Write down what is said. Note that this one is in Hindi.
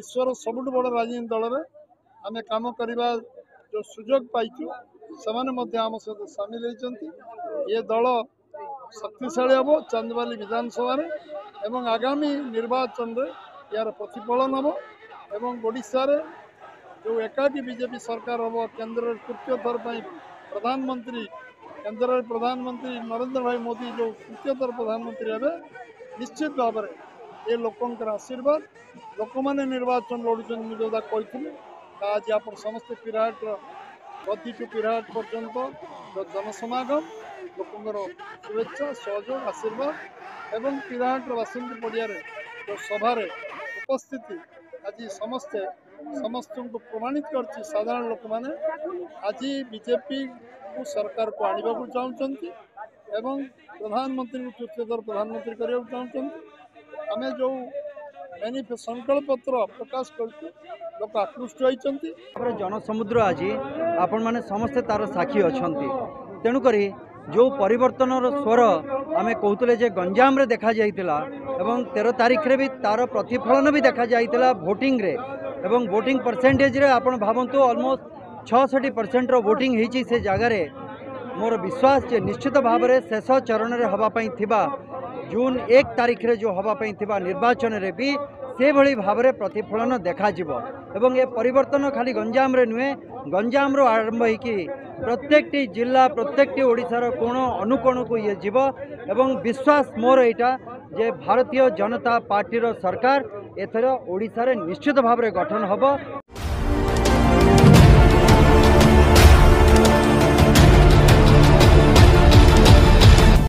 विश्वर सबुठ बड़ राजनीति दल में आम कम करने जो सुजोग पाइचु से आम सहित सामिल होती ये दल शक्तिशाली हम चांदबाली विधानसभा एवं आगामी निर्वाचन में यार प्रतिफलन हम एवं ओडिशा रे जो एकाकी बीजेपी सरकार हम केंद्र तृतीय थर प्रधानमंत्री केंद्र प्रधानमंत्री नरेंद्र भाई मोदी जो तृतीय थर प्रधानमंत्री हे निश्चित भाव में ये लोकंर आशीर्वाद लोक मैंने निर्वाचन लड़ुन मुझे कही आज आप समस्ते पिराट गति टू पिराट पर्यंत जो जनसमागम लोकंर शुभेच्छा सहयोग आशीर्वाद एवं पिराट बासिंदी पड़िया जो सभार उपस्थिति आज समस्ते समस्त को प्रमाणित कर साधारण लोक मैंने आज बीजेपी को सरकार को आने को चाहते एवं प्रधानमंत्री को तृतीय थर प्रधानमंत्री करने को चाहते आम जो संकल्प पत्र प्रकाश कर लोक आकृष्ट होती जनसमुद्र आज आपण मैंने समस्ते तार साक्षी अच्छा तेणुक जो परिवर्तन स्वर आम कहते जे गंजाम रे देखा जाइतिला एवं 13 तारीख रे भी तार प्रतिफलन भी देखा जाइतिला वोटिंग रे एवं वोटिंग परसेंटेज रे आपण भावंतु ऑलमोस्ट 66% रो वोटिंग होती से जगार मोर विश्वास जे निश्चित भाव में शेष चरण रे हवापाई थिबा जून 1 तारीख रे जो हवापाई थिबा निर्वाचन रे भी से भली भाव में प्रतिफलन देखा जिवो एवं ये परिवर्तन खाली गंजाम रे नुहे गंजाम रो आरंभ होइकी प्रत्येक जिला प्रत्येक ओडिशार कोण अनुकोण को ये जीव एवं विश्वास मोर एटा जे भारतीय जनता पार्टी रो सरकार एथर ओडिशा रे निश्चित भाव में गठन हबो।